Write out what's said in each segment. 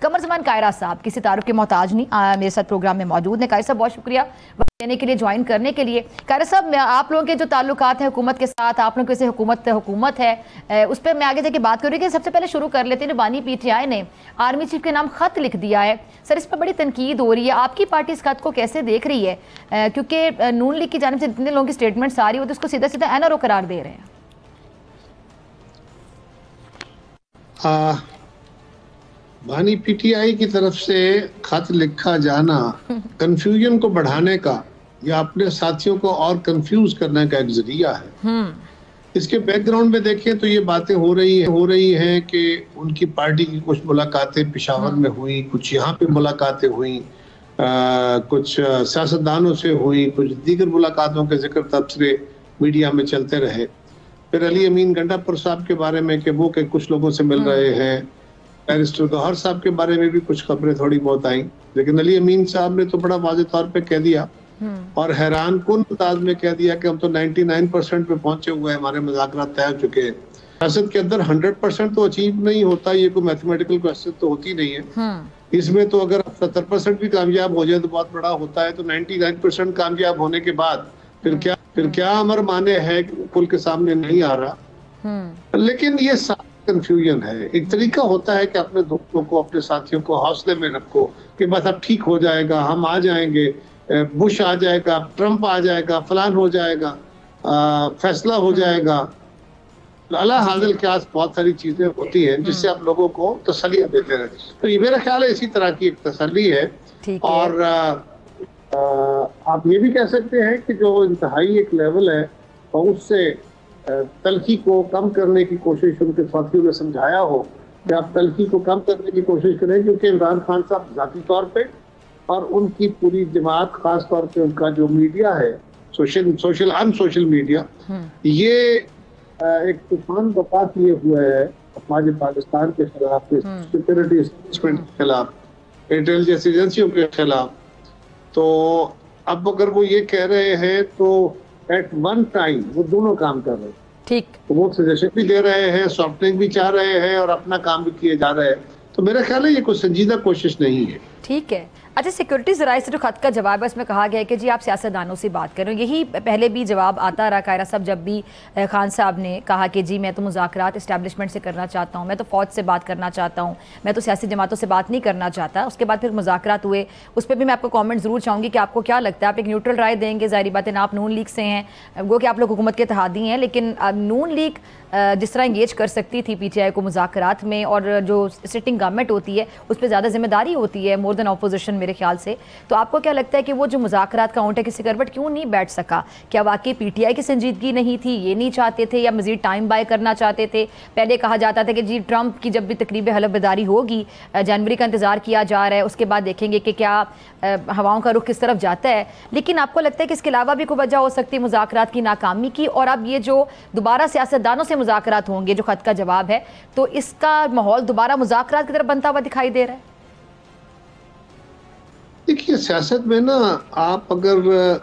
कमर ज़मान कायरा साहब किसी तारुफ के मोहताज नहीं, मेरे साथ प्रोग्राम में मौजूद हैं। कायरा साहब बहुत शुक्रिया देने के लिए, ज्वाइन करने के लिए। कायरा साहब, आप लोगों के जो ताल्लुकात हैं हुकूमत के साथ, आप लोगों की हुकूमत है, उस पर मैं आगे जाके बात करूँगी। कि सबसे पहले शुरू कर लेते हैं, बानी PTI ने आर्मी चीफ के नाम खत लिख दिया है सर, इस पर बड़ी तनकीद हो रही है। आपकी पार्टी इस खत को कैसे देख रही है? क्योंकि नून लीग की जानिब से जितने लोगों की स्टेटमेंट्स आ रही है वो तो उसको सीधा सीधा NRO करार दे रहे हैं। बानी PTI की तरफ से खत लिखा जाना कंफ्यूजन को बढ़ाने का या अपने साथियों को और कंफ्यूज करने का एक जरिया है। इसके बैकग्राउंड में देखें तो ये बातें हो रही हैं कि उनकी पार्टी की कुछ मुलाकातें पेशावर में हुई, कुछ यहाँ पे मुलाकातें हुई, कुछ सियासतदानों से हुई, कुछ दीगर मुलाकातों के जिक्र तबसरे मीडिया में चलते रहे। फिर अली अमीन गंडापुर साहब के बारे में कि वो के कुछ लोगों से मिल रहे हैं, बैरिस्टर गौहर साहब के बारे में भी कुछ खबरें थोड़ी बहुत आई, लेकिन अली अमीन साहब ने तो बड़ा वाज़ेह तौर पे कह दिया और हैरान कुन अंदाज में कह दिया कि हम तो 99% पे पहुंचे हुए हैं, हमारे मुज़ाकरात तय हो चुके हैं। सियासत के अंदर 100% तो अचीव नहीं होता, ये कोई मैथमेटिकल क्वेश्चन तो होती नहीं है। इसमें तो अगर 70% भी कामयाब हो जाए तो बहुत बड़ा होता है, तो 99% कामयाब होने के बाद फिर क्या अमर माने है कि पुल के सामने नहीं आ रहा। लेकिन ये कंफ्यूजन है। एक तरीका होता है कि अपने दोस्तों को, अपने साथियों को हौसले में रखो कि बस अब ठीक हो जाएगा, हम आ जाएंगे, बुश आ जाएगा, ट्रंप आ जाएगा, फलान हो जाएगा, फैसला हो जाएगा। अल्लाह हाजिर के आस बहुत सारी चीजें होती हैं जिससे आप लोगों को तसल्लियां देते रहते। तो ये मेरा ख्याल है इसी तरह की एक तसल्ली है। और आप ये भी कह सकते हैं कि जो इंतहाई एक लेवल है और उससे तलखी को कम करने की कोशिश उनके साथियों ने समझाया हो कि आप तलखी को कम करने की कोशिश करें, क्योंकि इमरान खान साहब जाती तौर पे और उनकी पूरी जमात, खास तौर पे उनका जो मीडिया है, सोशल मीडिया, ये एक तूफान बपा किए हुए है हमारे पाकिस्तान के खिलाफ, सिक्योरिटी एस्टेब्लिशमेंट के खिलाफ, इंटेलिजेंस एजेंसियों के खिलाफ। तो अब अगर वो ये कह रहे हैं तो एट वन टाइम वो दोनों काम कर रहे हैं। ठीक, तो वो सजेशन भी दे रहे हैं, सॉफ्टनिंग भी चाह रहे हैं और अपना काम भी किए जा रहे हैं। तो मेरा ख्याल है ये कोई संजीदा कोशिश नहीं है। ठीक है। अच्छा, सिक्योरिटी ज़राए से जो खत का जवाब है उसमें कहा गया है कि जी आप सियासतदानों से बात करें। यही पहले भी जवाब आता रहा कायरा साहब, जब भी खान साहब ने कहा कि जी मैं तो मुज़ाकरात इस्टेब्लिशमेंट से करना चाहता हूँ, मैं तो फ़ौज से बात करना चाहता हूँ, मैं तो सियासी जमातों से बात नहीं करना चाहता। उसके बाद फिर मुज़ाकरात हुए, उस पर भी मैं आपको कॉमेंट ज़रूर चाहूँगी कि आपको क्या लगता है। आप एक न्यूट्रल राय देंगे, ज़ाहिर बात है ना, आप नून लीग से हैं, वो कि आप लोग हुकूमत के इत्तेहादी हैं, लेकिन नून लीग जिस तरह इंगेज कर सकती थी PTI को मुज़ाकरात में, और जो सिटिंग गवर्नमेंट होती है उस पर ज़्यादा जिम्मेदारी होती है मोर देन अपोजिशन मेरे ख्याल से। तो आपको क्या लगता है कि वो जो मुज़ाकरात का ऊँट है किसी करवट क्यों नहीं बैठ सका? क्या वाकई PTI की संजीदगी नहीं थी, ये नहीं चाहते थे, या मज़ीद टाइम बाय करना चाहते थे? पहले कहा जाता था कि जी ट्रंप की जब भी तकरीब हलफबरदारी होगी, जनवरी का इंतज़ार किया जा रहा है, उसके बाद देखेंगे कि क्या हवाओं का रुख किस तरफ जाता है। लेकिन आपको लगता है कि इसके अलावा भी कोई वजह हो सकती है मुज़ाकरात की नाकामी की? और अब ये जो दोबारा सियासतदानों से मुज़ाकरात होंगे, जो खत का जवाब है, तो इसका माहौल दोबारा मुज़ाकरात की तरफ बनता हुआ दिखाई दे रहा है? देखिए, सियासत में ना आप अगर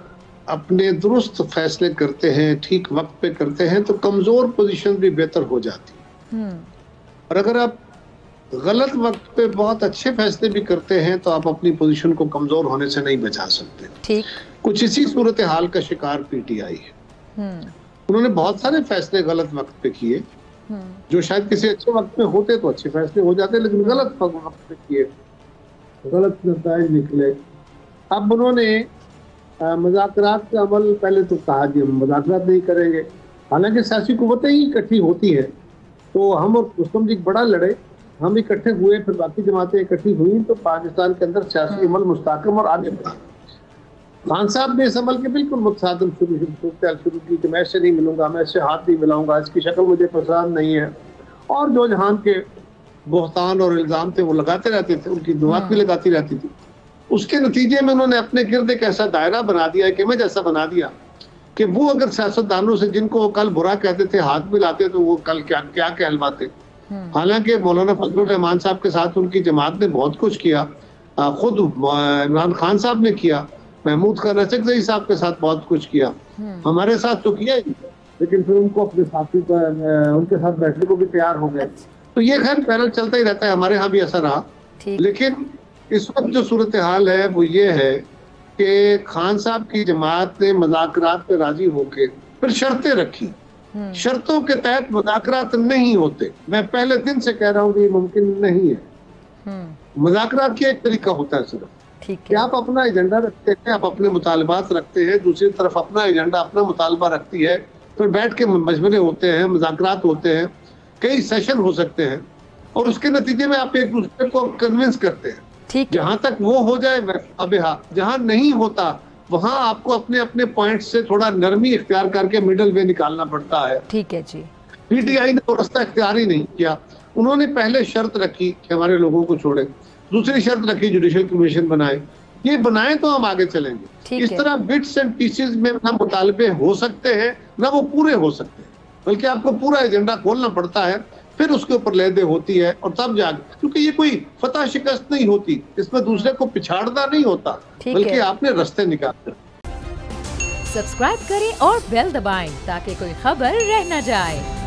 अपने दुरुस्त फैसले करते हैं, ठीक वक्त पे करते हैं, तो कमजोर पोजीशन भी बेहतर हो जाती है। और अगर आप गलत वक्त पे बहुत अच्छे फैसले भी करते हैं तो आप अपनी पोजीशन को कमजोर होने से नहीं बचा सकते। ठीक, कुछ इसी सूरत हाल का शिकार PTI है। उन्होंने बहुत सारे फैसले गलत वक्त पे किए, जो शायद किसी अच्छे वक्त में होते तो अच्छे फैसले हो जाते, लेकिन गलत वक्त पे किए, गलत नतीजे निकले। अब उन्होंने मुज़ाकरात का अमल, पहले तो कहा कि हम मुज़ाकरात नहीं करेंगे, हालांकि सियासी कुव्वतें ही इकट्ठी होती हैं। तो हम और मुस्लिम लीग बड़ा लड़े, हम इकट्ठे हुए, फिर बाकी जमातें इकट्ठी हुई, तो पाकिस्तान के अंदर सियासी अमल मुस्तहकम और आगे बढ़ा। खान साहब ने इस अमल के बिल्कुल मुतसादिम शुरू की कि मैं इससे नहीं मिलूंगा, मैं इससे हाथ नहीं मिलाऊंगा, इसकी शक्ल मुझे पसंद नहीं है, और जो जहान के बोहतान और इल्ज़ाम थे वो लगाते रहते थे, उनकी दुआत भी लगाती रहती थी। उसके नतीजे में उन्होंने अपने गिर्द एक ऐसा दायरा बना दिया, एक इमेज ऐसा बना दिया कि वो अगर सियासतदानों से, जिनको कल बुरा कहते थे, हाथ मिलाते, तो वो कल क्या क्या कहलवाते। हालांकि मौलाना फजलुर रहमान साहब के साथ उनकी जमात ने बहुत कुछ किया, खुद इमरान खान साहब ने किया, महमूद खान रचकज़ई साहब के साथ बहुत कुछ किया, हमारे साथ तो किया ही, लेकिन फिर उनको अपने साथी उनके साथ बैठने को भी तैयार हो गए। तो ये खैर पैरल चलता ही रहता है, हमारे यहाँ भी ऐसा रहा। लेकिन इस वक्त जो सूरत हाल है वो ये है कि खान साहब की जमात ने मुज़ाकरात पे राजी होके फिर शर्तें रखी। शर्तों के तहत मुज़ाकरात नहीं होते। मैं पहले दिन से कह रहा हूँ कि ये मुमकिन नहीं है। मुज़ाकरात का एक तरीका होता है सिर्फ कि आप अपना एजेंडा रखते हैं, आप अपने मुतालबात रखते हैं, दूसरी तरफ अपना एजेंडा अपना मुतालबा रखती है, फिर बैठ के मशवरे होते हैं, मुज़ाकरात होते हैं, कई सेशन हो सकते हैं और उसके नतीजे में आप एक दूसरे को कन्विंस करते हैं। जहां तक वो हो जाए अब जहां नहीं होता वहां आपको अपने अपने पॉइंट से थोड़ा नरमी इख्तियार करके मिडल वे निकालना पड़ता है। ठीक है जी। पीटीआई ने वो रास्ता इख्तियार ही नहीं किया। उन्होंने पहले शर्त रखी कि हमारे लोगों को छोड़े, दूसरी शर्त रखी जुडिशल कमीशन बनाए। ये बनाए तो हम आगे चलेंगे। इस तरह बिट्स एंड पीसेस में ना मुतालबे हो सकते हैं ना वो पूरे हो सकते हैं, बल्कि आपको पूरा एजेंडा खोलना पड़ता है, फिर उसके ऊपर लहदे होती है और तब जाके, क्योंकि ये कोई फतह शिकस्त नहीं होती, इसमें दूसरे को पिछाड़ना नहीं होता, बल्कि आपने रास्ते निकालते। सब्सक्राइब करें और बेल दबाएं ताकि कोई खबर रह न जाए।